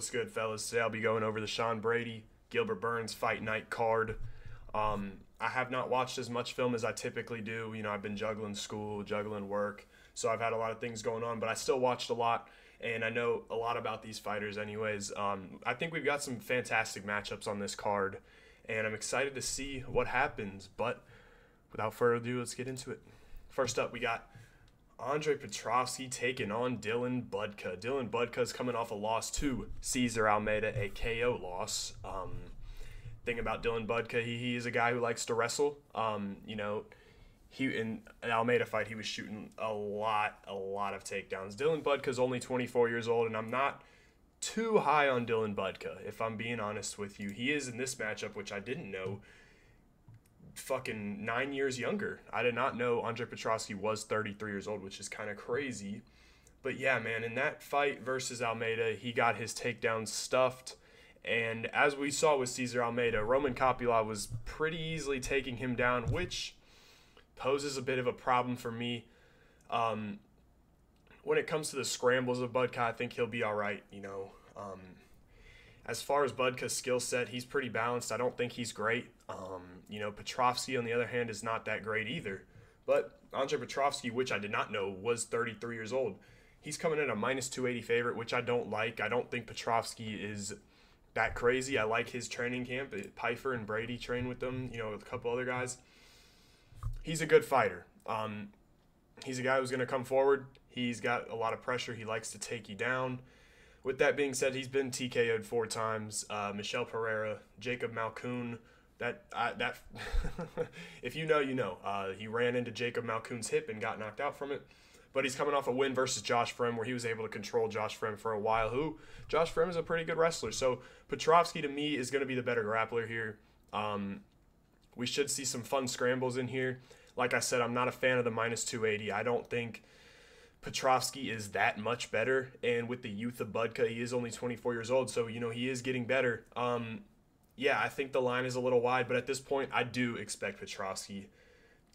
What's good, fellas? Today I'll be going over the Sean Brady, Gilbert Burns fight night card. I have not watched as much film as I typically do. You know, I've been juggling school, juggling work, so I've had a lot of things going on, but I still watched a lot, and I know a lot about these fighters anyways. I think we've got some fantastic matchups on this card, and I'm excited to see what happens, but without further ado, let's get into it. First up, we got Andrade Petroski taking on Dylan Budka. Dylan Budka's coming off a loss to Cesar Almeida, a KO loss. Thing about Dylan Budka, he is a guy who likes to wrestle. He in an Almeida fight, he was shooting a lot of takedowns. Dylan Budka's only 24 years old, and I'm not too high on Dylan Budka, if I'm being honest with you. He is in this matchup, which I didn't know, fucking 9 years younger. I did not know Andrade Petroski was 33 years old, which is kind of crazy. But yeah, man, in that fight versus Almeida, he got his takedowns stuffed. And as we saw with Cesar Almeida, Roman Coppola was pretty easily taking him down, which poses a bit of a problem for me. When it comes to the scrambles of Budka, I think he'll be all right, As far as Budka's skill set, he's pretty balanced. I don't think he's great. Petroski, on the other hand, is not that great either. But Andrade Petroski, which I did not know, was 33 years old. He's coming in a minus 280 favorite, which I don't like. I don't think Petroski is that crazy. I like his training camp. Pfeiffer and Brady train with them, with a couple other guys. He's a good fighter. He's a guy who's going to come forward. He's got a lot of pressure. He likes to take you down. With that being said, he's been TKO'd 4 times. Michel Pereira, Jacob Malkoun. If you know, you know. He ran into Jacob Malkoun's hip and got knocked out from it. But he's coming off a win versus Josh Frem, where he was able to control Josh Frem for a while. Josh Frem is a pretty good wrestler. So Petroski, to me, is going to be the better grappler here. We should see some fun scrambles in here. Like I said, I'm not a fan of the minus 280. I don't think Petroski is that much better. And with the youth of Budka, he is only 24 years old. So, he is getting better. Yeah, I think the line is a little wide. But at this point, I do expect Petroski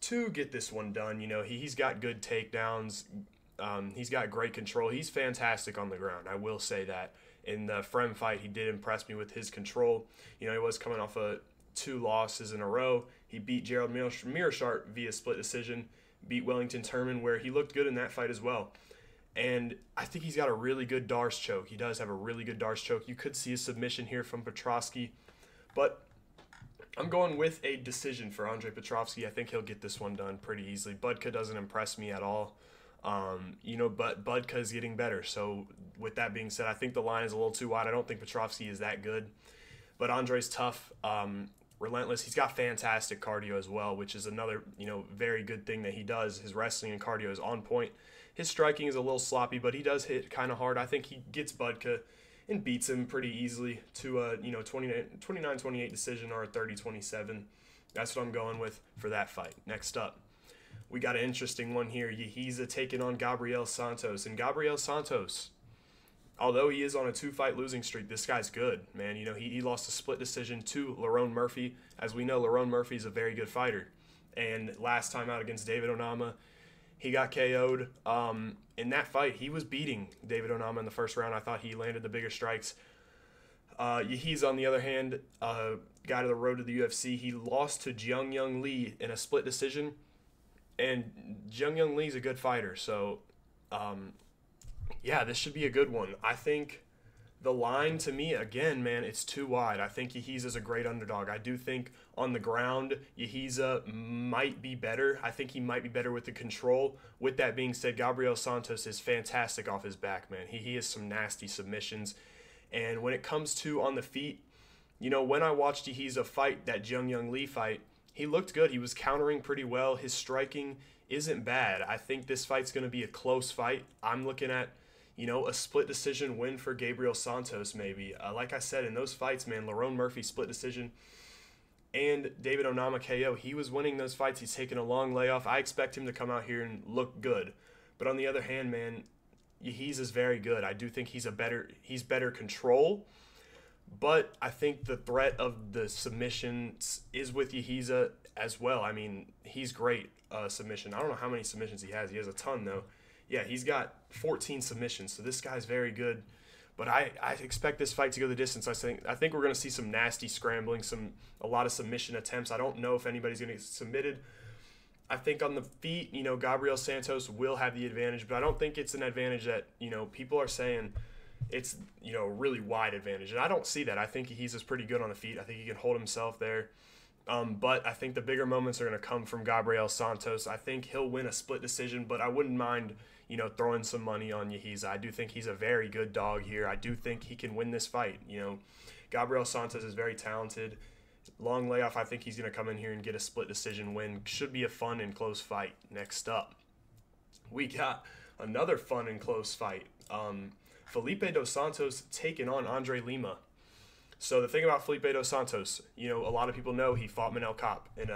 to get this one done. He's got good takedowns. He's got great control. He's fantastic on the ground. I will say that. In the Frem fight, he did impress me with his control. He was coming off 2 losses in a row. He beat Gerald Mearshart via split decision, beat Wellington Turman, where he looked good in that fight as well. And I think he's got a really good Darce choke. He does have a really good Darce choke. You could see a submission here from Petroski, but I'm going with a decision for Andrade Petroski. I think he'll get this one done pretty easily. Budka doesn't impress me at all. But Budka is getting better. So with that being said, I think the line is a little too wide. I don't think Petroski is that good. But Andre's tough, relentless. He's got fantastic cardio as well, which is another, very good thing that he does. His wrestling and cardio is on point. His striking is a little sloppy, but he does hit kind of hard. I think he gets Budka and beats him pretty easily to a 29-28 decision or a 30-27. That's what I'm going with for that fight. Next up, we got an interesting one here. Yizha taking on Gabriel Santos. And Gabriel Santos, although he is on a 2-fight losing streak, this guy's good, man. He lost a split decision to Lerone Murphy. As we know, Lerone Murphy is a very good fighter. And last time out against David Onama, he got KO'd. In that fight, he was beating David Onama in the first round. I thought he landed the bigger strikes. Yizha, on the other hand, guy to the road to the UFC. He lost to Jiang Young Lee in a split decision. And Jiang Young Lee's a good fighter. So, yeah, this should be a good one. I think the line, to me, again, man, it's too wide. I think Yizha's a great underdog. I do think on the ground, Yizha might be better. I think he might be better with the control. With that being said, Gabriel Santos is fantastic off his back, man. He has some nasty submissions. And when it comes to on the feet, when I watched Yizha fight that Jiang Young Lee fight, he looked good. He was countering pretty well. His striking isn't bad. I think this fight's going to be a close fight. I'm looking at a split decision win for Gabriel Santos maybe. Like I said, in those fights, man, Lerone Murphy split decision and David Onama KO, he was winning those fights. He's taking a long layoff. I expect him to come out here and look good. But on the other hand, man, Yizha is very good. I do think he's better control. But I think the threat of the submissions is with Yizha as well. I mean, he's great submission. I don't know how many submissions he has. He has a ton, though. Yeah, he's got 14 submissions, so this guy's very good. But I expect this fight to go the distance. I think we're going to see some nasty scrambling, a lot of submission attempts. I don't know if anybody's going to get submitted. I think on the feet, Gabriel Santos will have the advantage, but I don't think it's an advantage that, people are saying it's, a really wide advantage. And I don't see that. I think he's just pretty good on the feet. I think he can hold himself there. But I think the bigger moments are going to come from Gabriel Santos. I think he'll win a split decision, but I wouldn't mind, throwing some money on Yizha. I do think he's a very good dog here. I do think he can win this fight. Gabriel Santos is very talented. Long layoff, I think he's going to come in here and get a split decision win. Should be a fun and close fight. Next up, we got another fun and close fight. Felipe Dos Santos taking on Andrade Lima. So the thing about Felipe Dos Santos, a lot of people know he fought Manel Kape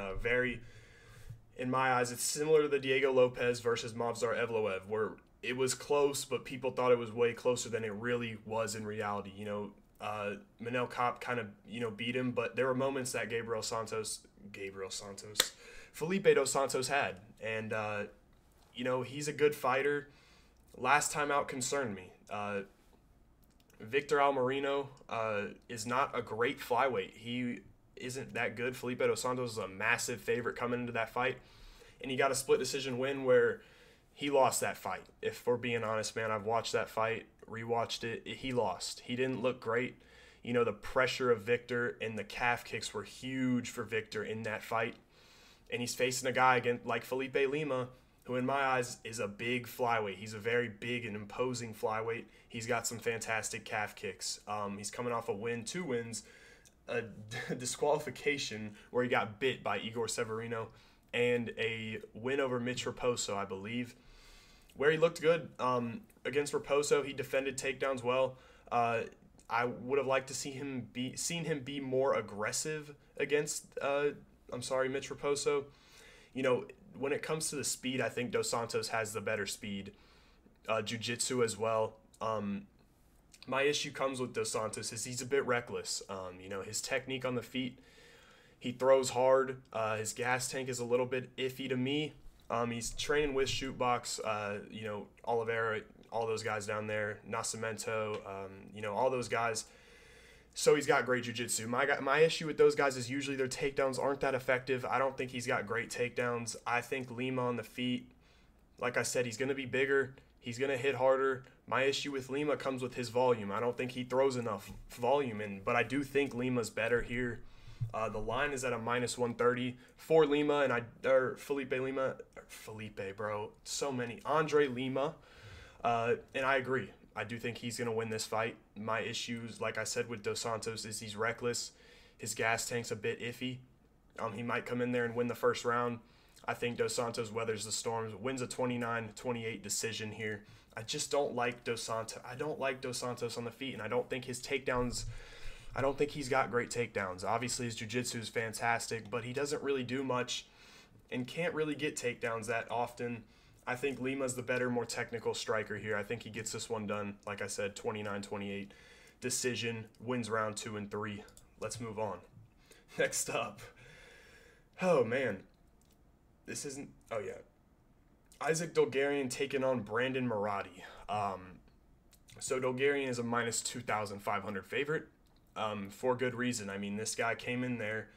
in my eyes, it's similar to the Diego Lopez versus Movsar Evloev, where it was close, but people thought it was way closer than it really was in reality. Manel Kape kind of, beat him, but there were moments that Felipe Dos Santos had. And, he's a good fighter. Last time out concerned me. Victor Almarino is not a great flyweight. He isn't that good. Felipe Dos Santos is a massive favorite coming into that fight. And he got a split decision win where he lost that fight. If we're being honest, man, I've watched that fight, rewatched it. He lost. He didn't look great. The pressure of Victor and the calf kicks were huge for Victor in that fight. And he's facing a guy again like Felipe Lima, who in my eyes is a big flyweight. He's a very big and imposing flyweight. He's got some fantastic calf kicks. He's coming off two wins, a disqualification where he got bit by Igor Severino, and a win over Mitch Raposo, I believe, where he looked good. Against Raposo, he defended takedowns well. I would have liked to seen him be more aggressive against Mitch Raposo. When it comes to the speed, I think Dos Santos has the better speed. Jiu-jitsu as well. My issue comes with Dos Santos is he's a bit reckless. His technique on the feet, he throws hard. His gas tank is a little bit iffy to me. He's training with Shootbox, Oliveira, all those guys down there, Nascimento, all those guys. So he's got great jiu-jitsu. My issue with those guys is usually their takedowns aren't that effective. I don't think he's got great takedowns. I think Lima on the feet, like I said, he's going to be bigger. He's going to hit harder. My issue with Lima comes with his volume. I don't think he throws enough volume in, but I do think Lima's better here. The line is at a -130 for Lima, Andre Lima, and I agree. I do think he's going to win this fight. My issues, like I said, with Dos Santos is he's reckless. His gas tank's a bit iffy. He might come in there and win the first round. I think Dos Santos weathers the storms, wins a 29-28 decision here. I just don't like Dos Santos. I don't like Dos Santos on the feet, and I don't think his takedowns – I don't think he's got great takedowns. Obviously, his jiu-jitsu is fantastic, but he doesn't really do much and can't really get takedowns that often. I think Lima's the better, more technical striker here. I think he gets this one done, like I said, 29-28 decision, wins round 2 and 3. Let's move on. Next up. Oh, man. This isn't – oh, yeah. Isaac Dulgarian taking on Brandon Marotte. So Dulgarian is a -2,500 favorite. For good reason. I mean, this guy came in there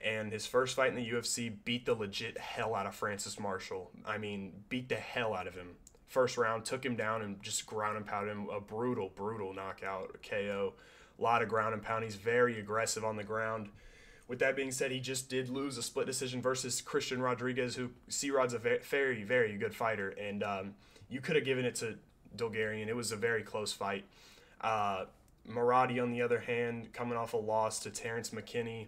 and his first fight in the UFC beat the legit hell out of Francis Marshall. I mean, beat the hell out of him. First round, took him down and just ground and pounded him. A brutal knockout, a KO. A lot of ground and pound. He's very aggressive on the ground. With that being said, he just did lose a split decision versus Christian Rodriguez, who C-Rod's a very, very good fighter. And you could have given it to Dulgarian. It was a very close fight. Marotte, on the other hand, coming off a loss to Terrence McKinney.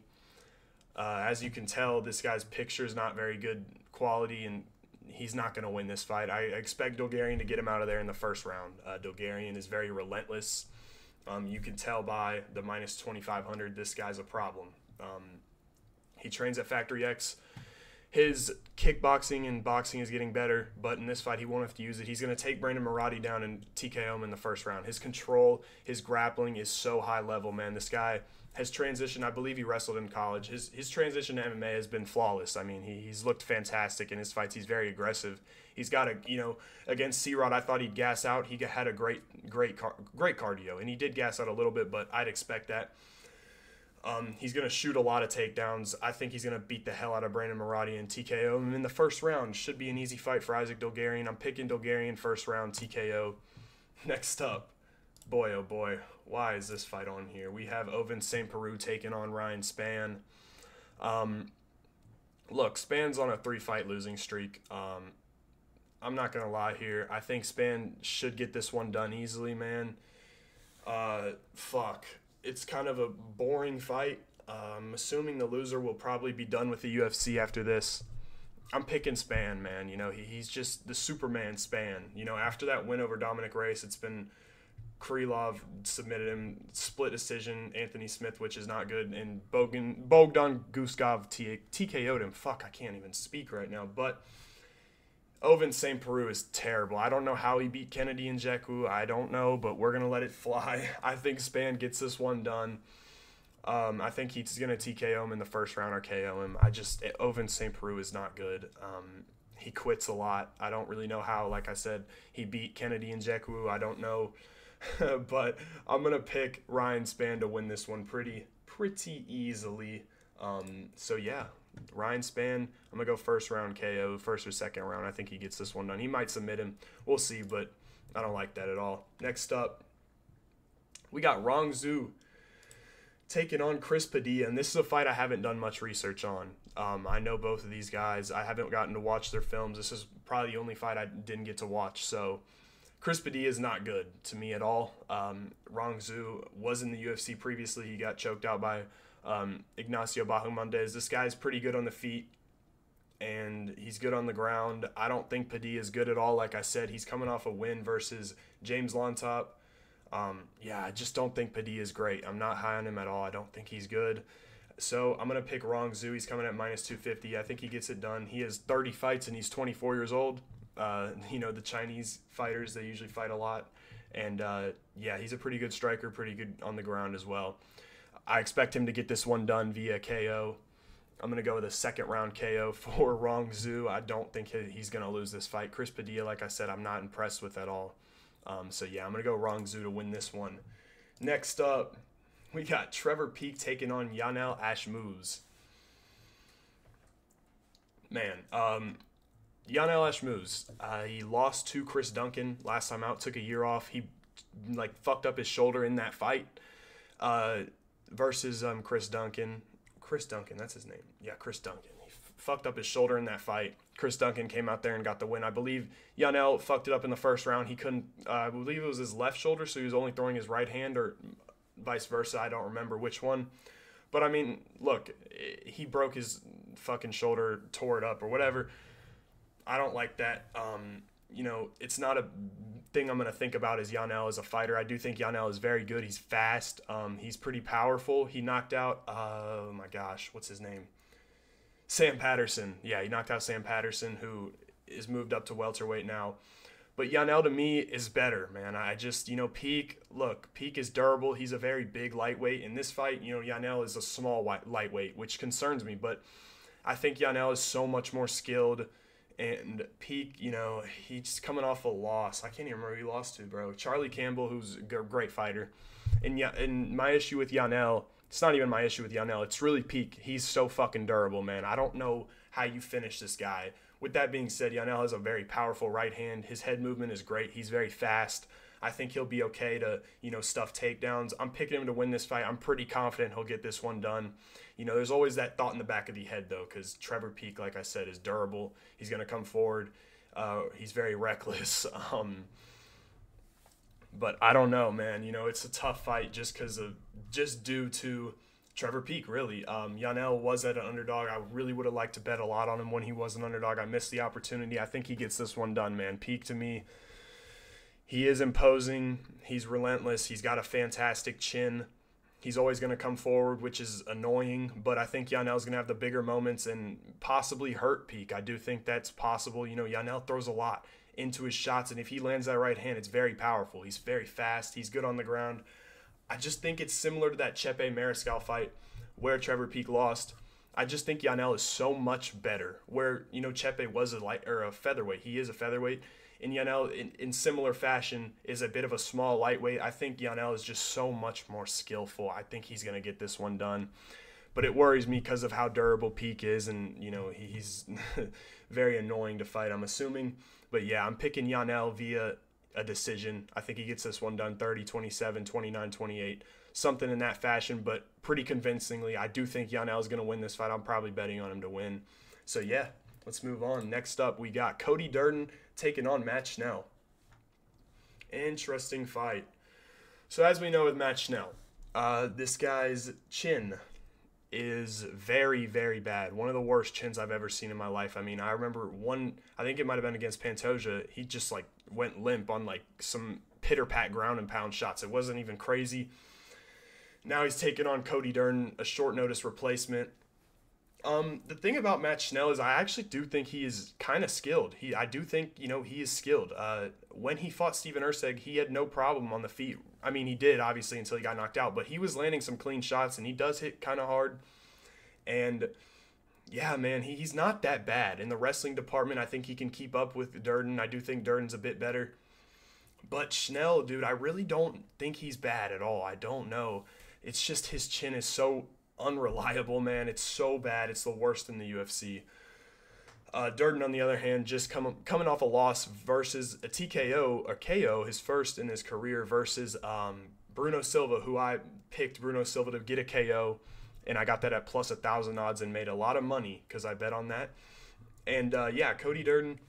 As you can tell, this guy's picture is not very good quality, and he's not going to win this fight. I expect Dulgarian to get him out of there in the first round. Dulgarian is very relentless. You can tell by the -2,500, this guy's a problem. He trains at Factory X. His kickboxing and boxing is getting better, but in this fight, he won't have to use it. He's going to take Brandon Marotte down and TKO him in the first round. His control, his grappling is so high level, man. This guy has transitioned. I believe he wrestled in college. His transition to MMA has been flawless. I mean, he's looked fantastic in his fights. He's very aggressive. He's got against C-Rod, I thought he'd gas out. He had a great cardio, and he did gas out a little bit, but I'd expect that. He's going to shoot a lot of takedowns. I think he's going to beat the hell out of Brandon Marotte and TKO him in the first round. Should be an easy fight for Isaac Dulgarian. I'm picking Dulgarian first round, TKO. Next up, boy, oh boy, why is this fight on here? We have Ovince St. Preux taking on Ryan Spann. Look, Spann's on a 3-fight losing streak. I'm not going to lie here. I think Spann should get this one done easily, man. It's kind of a boring fight. I'm assuming the loser will probably be done with the UFC after this. I'm picking Spann, man. He's just the Superman Spann. After that win over Dominic Reyes, it's been Krylov submitted him, split decision, Anthony Smith, which is not good, and Bogdan Guskov TKO'd him. Fuck, I can't even speak right now. But Ovince St. Preux is terrible. I don't know how he beat Kennedy Nzechukwu. I don't know, but we're going to let it fly. I think Spann gets this one done. I think he's going to TKO him in the first round or KO him. Ovince St. Preux is not good. He quits a lot. I don't really know how. Like I said, he beat Kennedy Nzechukwu. I don't know. But I'm going to pick Ryan Spann to win this one pretty easily. So, yeah. Ryan Spann, I'm going to go first round KO, first or second round. I think he gets this one done. He might submit him. We'll see, but I don't like that at all. Next up, we got Rongzhu taking on Chris Padilla, and this is a fight I haven't done much research on. I know both of these guys. I haven't gotten to watch their films. This is probably the only fight I didn't get to watch, so Chris Padilla is not good to me at all. Rongzhu was in the UFC previously. He got choked out by Ignacio Bahamondes. This guy's pretty good on the feet, and he's good on the ground. I don't think Padilla is good at all. Like I said, he's coming off a win versus James Lontop. I just don't think Padilla is great. I'm not high on him at all. I don't think he's good. So I'm going to pick Rongzhu. He's coming at -250. I think he gets it done. He has 30 fights, and he's 24 years old. The Chinese fighters, they usually fight a lot. And, he's a pretty good striker, pretty good on the ground as well. I expect him to get this one done via KO. I'm going to go with a second round KO for Rongzhu. I don't think he's going to lose this fight. Chris Padilla, like I said, I'm not impressed with at all. I'm going to go Rongzhu to win this one. Next up, we got Trevor Peek taking on Yanel Ashmouz. Man, Yanel Ashmouz, he lost to Chris Duncan last time out, took a year off. He fucked up his shoulder in that fight. Versus Chris Duncan. Chris Duncan, that's his name. Yeah, Chris Duncan. He fucked up his shoulder in that fight. Chris Duncan came out there and got the win. I believe Yanel fucked it up in the first round. He couldn't, I believe it was his left shoulder, so he was only throwing his right hand or vice versa. I don't remember which one. But, I mean, look, he broke his fucking shoulder, tore it up or whatever. I don't like that. It's not a thing I'm going to think about as Yanel as a fighter. I do think Yanel is very good. He's fast. He's pretty powerful. He knocked out, oh my gosh, what's his name? Sam Patterson. Yeah, he knocked out Sam Patterson, who is moved up to welterweight now. But Yanel, to me, is better, man. I just, Peek is durable. He's a very big lightweight. In this fight, Yanel is a small lightweight, which concerns me. But I think Yanel is so much more skilled. And Peek, he's coming off a loss. I can't even remember who he lost to, bro. Charlie Campbell, who's a great fighter. And my issue with Yanel, it's not even my issue with Yanel. It's really Peek. He's so fucking durable, man. I don't know how you finish this guy. With that being said, Yanel has a very powerful right hand. His head movement is great. He's very fast. I think he'll be okay to, stuff takedowns. I'm picking him to win this fight. I'm pretty confident he'll get this one done. There's always that thought in the back of the head, though, because Trevor Peek, like I said, is durable. He's going to come forward. He's very reckless. But I don't know, man. It's a tough fight just due to Trevor Peek, really. Yanel was at an underdog. I really would have liked to bet a lot on him when he was an underdog. I missed the opportunity. I think he gets this one done, man. Peek, to me, he is imposing. He's relentless. He's got a fantastic chin. He's always going to come forward, which is annoying, but I think Yanel's going to have the bigger moments and possibly hurt Peak. I do think that's possible. You know, Yanel throws a lot into his shots, and if he lands that right hand, it's very powerful. He's very fast. He's good on the ground. I just think it's similar to that Chepe Mariscal fight where Trevor Peak lost. I just think Yanel is so much better. Where, you know, Chepe was a featherweight. He is a featherweight. And Yanel, in similar fashion, is a bit of a small lightweight. I think Yanel is just so much more skillful. I think he's going to get this one done. But it worries me because of how durable Peak is, and, you know, he's very annoying to fight, I'm assuming. But, yeah, I'm picking Yanel via a decision. I think he gets this one done 30-27, 29-28, something in that fashion, but pretty convincingly. I do think Yanel is going to win this fight. I'm probably betting on him to win. So, yeah, let's move on. Next up, we got Cody Durden taking on Matt Schnell. Interesting fight. So as we know with Matt Schnell, this guy's chin is very, very bad. One of the worst chins I've ever seen in my life. I mean, I remember I think it might have been against Pantoja. He just like went limp on like some pitter-pat ground and pound shots. It wasn't even crazy. Now he's taking on Cody Durden, a short notice replacement. The thing about Matt Schnell is I actually do think he is kind of skilled. I do think, you know, he is skilled. When he fought Steven Erceg, he had no problem on the feet. I mean, he did, obviously, until he got knocked out. But he was landing some clean shots, and he does hit kind of hard. And, yeah, man, he's not that bad. In the wrestling department, I think he can keep up with Durden. I do think Durden's a bit better. But Schnell, dude, I really don't think he's bad at all. I don't know. It's just his chin is so unreliable, man. It's so bad. It's the worst in the UFC. Durden, on the other hand, just coming off a loss versus a TKO, or KO, his first in his career, versus Bruno Silva, who I picked Bruno Silva to get a KO, and I got that at plus 1,000 odds and made a lot of money because I bet on that. And, yeah, Cody Durden,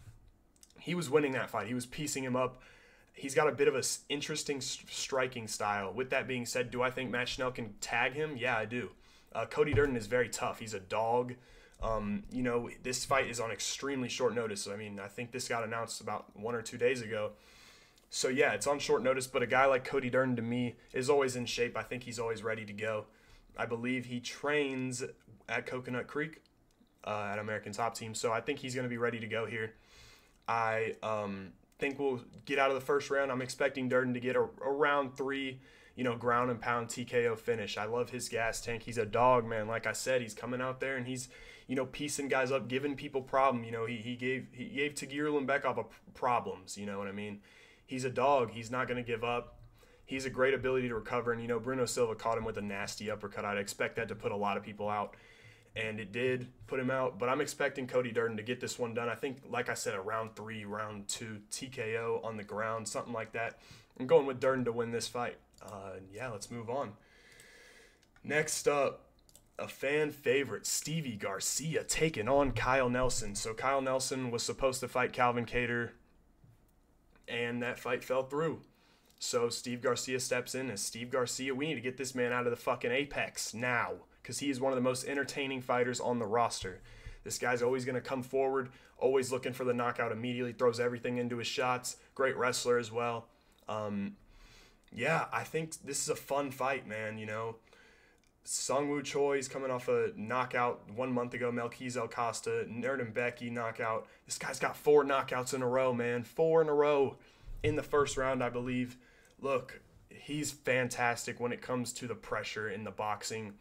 he was winning that fight. He was piecing him up. He's got a bit of an interesting striking style. With that being said, do I think Matt Schnell can tag him? Yeah, I do. Cody Durden is very tough. He's a dog. You know, this fight is on extremely short notice. I mean, I think this got announced about 1 or 2 days ago. So, yeah, it's on short notice, but a guy like Cody Durden, to me, is always in shape. I think he's always ready to go. I believe he trains at Coconut Creek at American Top Team, so I think he's going to be ready to go here. I think we'll get out of the first round. I'm expecting Durden to get a round 3, you know, ground and pound TKO finish. I love his gas tank. He's a dog, man. Like I said, he's coming out there and he's, you know, piecing guys up, giving people problem. You know, he gave Tagir Limbekov problems. You know what I mean? He's a dog. He's not going to give up. He's a great ability to recover. And, you know, Bruno Silva caught him with a nasty uppercut. I'd expect that to put a lot of people out. And it did put him out. But I'm expecting Cody Durden to get this one done. I think, like I said, a round 3, round 2 TKO on the ground, something like that. I'm going with Durden to win this fight. Yeah, let's move on. Next up, a fan favorite, Stevie Garcia, taking on Kyle Nelson. So Kyle Nelson was supposed to fight Calvin Kattar, and that fight fell through. So Steve Garcia steps in, and Steve Garcia, we need to get this man out of the fucking apex now, because he is one of the most entertaining fighters on the roster. This guy's always going to come forward, always looking for the knockout immediately, throws everything into his shots. Great wrestler as well. Yeah, I think this is a fun fight, man, you know. Sungwoo Choi's coming off a knockout 1 month ago. Melquizel Costa, Nerden Becky knockout. This guy's got 4 knockouts in a row, man. 4 in a row in the first round, I believe. Look, he's fantastic when it comes to the pressure in the boxing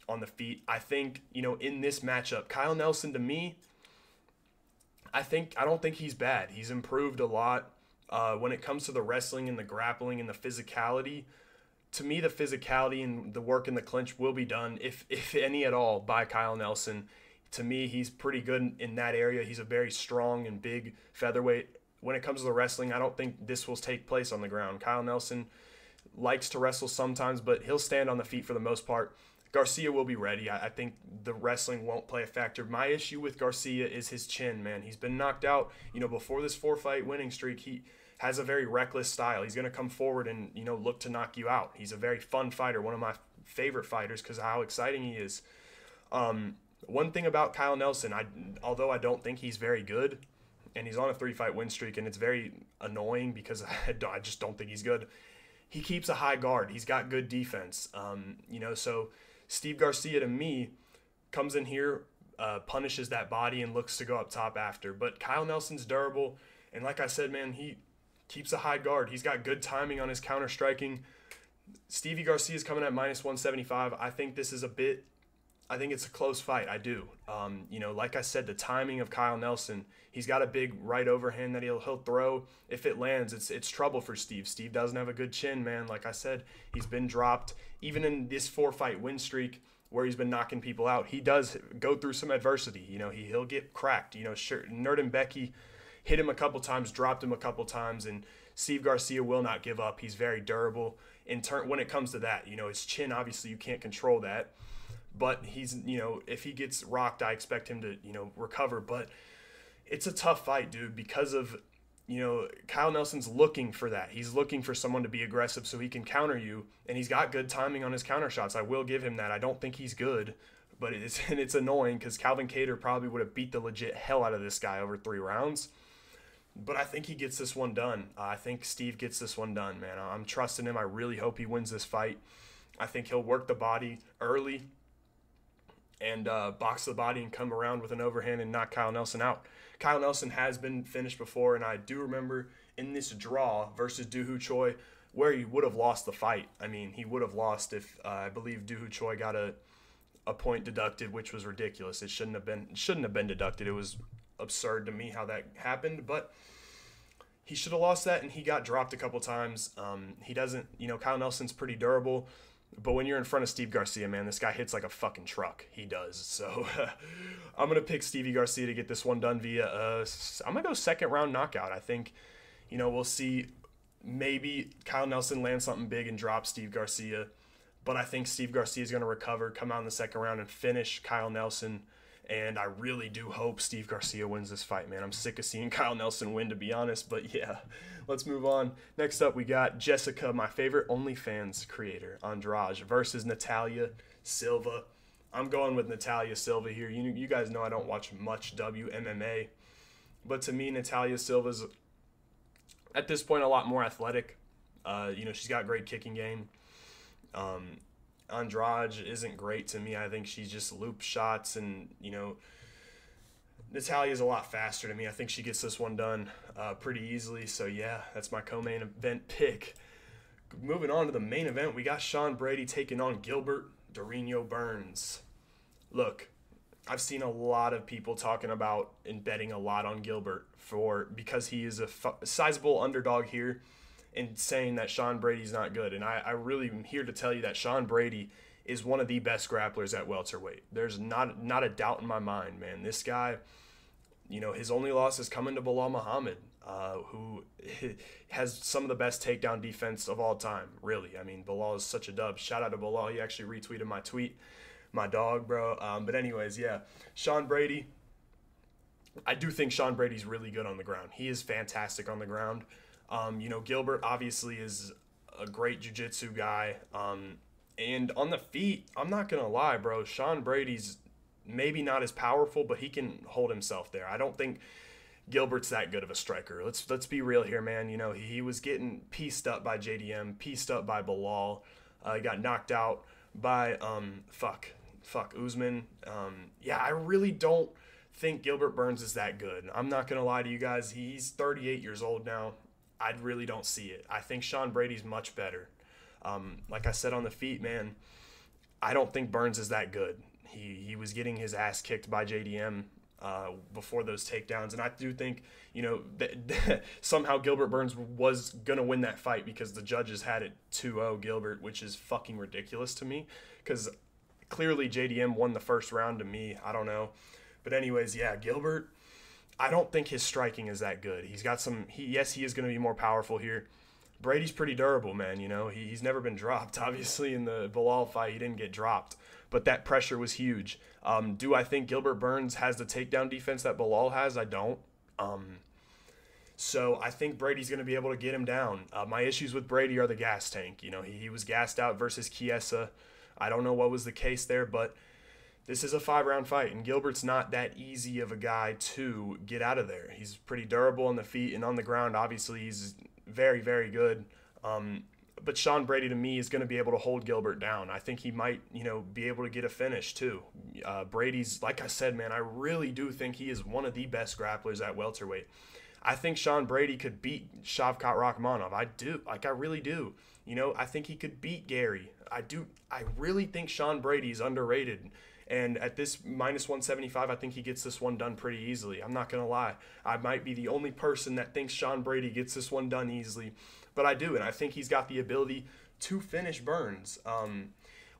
on the feet. I think, you know, in this matchup, Kyle Nelson, to me, I don't think he's bad. He's improved a lot. When it comes to the wrestling and the grappling and the physicality, to me, the physicality and the work in the clinch will be done, if any at all, by Kyle Nelson. To me, he's pretty good in that area. He's a very strong and big featherweight. When it comes to the wrestling, I don't think this will take place on the ground. Kyle Nelson likes to wrestle sometimes, but he'll stand on the feet for the most part. Garcia will be ready. I think the wrestling won't play a factor. My issue with Garcia is his chin, man. He's been knocked out. You know, before this 4-fight winning streak, he has a very reckless style. He's going to come forward and, you know, look to knock you out. He's a very fun fighter, one of my favorite fighters because of how exciting he is. One thing about Kyle Nelson, although I don't think he's very good, and he's on a 3-fight win streak, and it's very annoying because I just don't think he's good. he keeps a high guard. He's got good defense. So Steve Garcia, to me, comes in here, punishes that body, and looks to go up top after. But Kyle Nelson's durable, and like I said, man, he keeps a high guard. He's got good timing on his counter striking. Stevie Garcia's coming at minus 175. I think this is I think it's a close fight. I do. Like I said, the timing of Kyle Nelson, he's got a big right overhand that he'll throw. If it lands, it's trouble for Steve. Steve doesn't have a good chin, man. Like I said, he's been dropped. Even in this 4-fight win streak where he's been knocking people out, he does go through some adversity. He'll get cracked. Sure, Durden Becky hit him a couple times, dropped him a couple times, and Steve Garcia will not give up. He's very durable. When it comes to that, his chin, obviously you can't control that. But he's, if he gets rocked, I expect him to, recover. But it's a tough fight, dude, because of, Kyle Nelson's looking for that. He's looking for someone to be aggressive so he can counter you. And he's got good timing on his counter shots. I will give him that. I don't think he's good, but it's annoying because Calvin Kattar probably would have beat the legit hell out of this guy over 3 rounds. But I think he gets this one done. I think Steve gets this one done, man. I'm trusting him. I really hope he wins this fight. I think he'll work the body early and box the body and come around with an overhand and knock Kyle Nelson out. Kyle Nelson has been finished before, and I do remember in this draw versus Doo Ho Choi where he would have lost the fight. I mean, he would have lost if I believe Doo Ho Choi got a point deducted, which was ridiculous. It shouldn't have been deducted. It was absurd to me how that happened, but he should have lost that, and he got dropped a couple times. He doesn't, Kyle Nelson's pretty durable. But when you're in front of Steve Garcia, man, this guy hits like a fucking truck. He does. So I'm going to pick Stevie Garcia to get this one done via I'm going to go second round knockout. I think, we'll see maybe Kyle Nelson land something big and drop Steve Garcia. But I think Steve Garcia is going to recover, come out in the second round and finish Kyle Nelson. And I really do hope Steve Garcia wins this fight, man. I'm sick of seeing Kyle Nelson win, to be honest. But yeah, let's move on. Next up, we got Jessica, my favorite OnlyFans creator, Andrade, versus Natalia Silva. I'm going with Natalia Silva here. You guys know I don't watch much WMMA. But to me, Natalia Silva's, at this point, a lot more athletic. She's got great kicking game. Andrade isn't great to me. I think she's just loop shots, and Natalia's a lot faster to me. I think she gets this one done pretty easily. So yeah, that's my co-main event pick. Moving on to the main event, we got Sean Brady taking on Gilbert Durinho Burns. Look, I've seen a lot of people talking about and betting a lot on Gilbert because he is a sizable underdog here, and saying that Sean Brady's not good. And I really am here to tell you that Sean Brady is one of the best grapplers at welterweight. There's not a doubt in my mind, man. This guy, his only loss is coming to Bilal Muhammad, who has some of the best takedown defense of all time, really. I mean, Bilal is such a dub. Shout out to Bilal. He actually retweeted my tweet. My dog, bro. But anyways, yeah. Sean Brady, I do think Sean Brady's really good on the ground. He is fantastic on the ground. Gilbert obviously is a great jiu-jitsu guy. And on the feet, I'm not going to lie, bro. Sean Brady's maybe not as powerful, but he can hold himself there. I don't think Gilbert's that good of a striker. Let's be real here, man. He was getting pieced up by JDM, pieced up by Bilal. He got knocked out by, Usman. I really don't think Gilbert Burns is that good. I'm not going to lie to you guys. He's 38 years old now. I really don't see it. I think Sean Brady's much better. Like I said on the feet, man, I don't think Burns is that good. He was getting his ass kicked by JDM before those takedowns, and I do think that somehow Gilbert Burns was gonna win that fight because the judges had it 2-0 Gilbert, which is fucking ridiculous to me because clearly JDM won the first round to me. I don't know, but anyways, yeah, Gilbert. I don't think his striking is that good. He's got some. He is going to be more powerful here. Brady's pretty durable, man. He's never been dropped. Obviously, in the Bilal fight, he didn't get dropped, but that pressure was huge. Do I think Gilbert Burns has the takedown defense that Bilal has? I don't. So I think Brady's going to be able to get him down. My issues with Brady are the gas tank. He was gassed out versus Chiesa. I don't know what was the case there, but this is a 5-round fight, and Gilbert's not that easy of a guy to get out of there. He's pretty durable on the feet and on the ground. Obviously, he's very, very good. But Sean Brady, to me, is going to be able to hold Gilbert down. I think he might, be able to get a finish, too. Brady's, like I said, man, I really do think he is one of the best grapplers at welterweight. I think Sean Brady could beat Shavkat Rakhmonov. I do. I really do. I think he could beat Gary. I do. I really think Sean Brady is underrated. And at this minus 175, I think he gets this one done pretty easily. I'm not going to lie. I might be the only person that thinks Sean Brady gets this one done easily. But I do, and I think he's got the ability to finish Burns.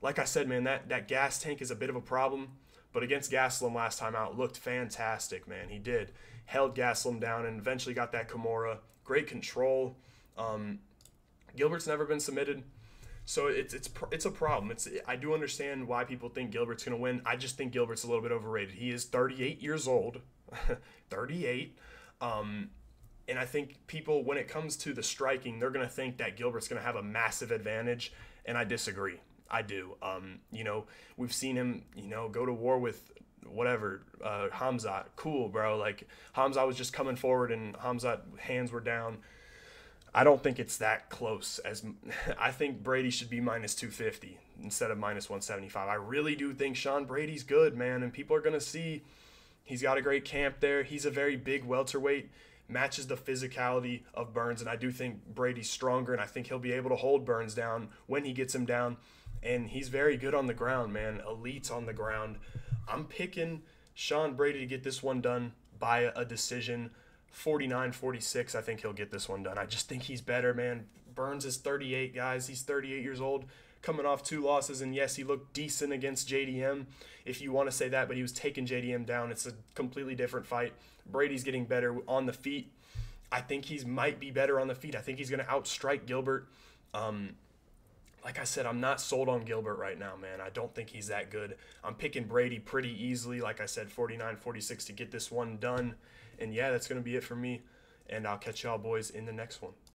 Like I said, man, that gas tank is a bit of a problem. But against Gastelum last time out, looked fantastic, man. He did. Held Gastelum down and eventually got that Kimura. Great control. Gilbert's never been submitted. So it's a problem. I do understand why people think Gilbert's going to win. I just think Gilbert's a little bit overrated. He is 38 years old. 38. And I think people, when it comes to the striking, they're going to think that Gilbert's going to have a massive advantage, and I disagree. I do. We've seen him, go to war with whatever, Hamzat. Cool, bro. Like, Hamzat was just coming forward, and Hamzat hands were down. I don't think it's that close. I think Brady should be minus 250 instead of minus 175. I really do think Sean Brady's good, man, and people are going to see he's got a great camp there. He's a very big welterweight. Matches the physicality of Burns, and I do think Brady's stronger, and I think he'll be able to hold Burns down when he gets him down, and he's very good on the ground, man. Elite on the ground. I'm picking Sean Brady to get this one done by a decision, 49-46. I think he'll get this one done. I just think he's better, man. Burns is 38, guys. He's 38 years old, coming off 2 losses, and yes, he looked decent against JDM, if you want to say that, but he was taking JDM down. It's a completely different fight. Brady's getting better on the feet. I think he might be better on the feet. I think he's going to outstrike Gilbert. Like I said, I'm not sold on Gilbert right now, man. I don't think he's that good. I'm picking Brady pretty easily, like I said, 49-46 to get this one done. And yeah, that's going to be it for me. And I'll catch y'all boys in the next one.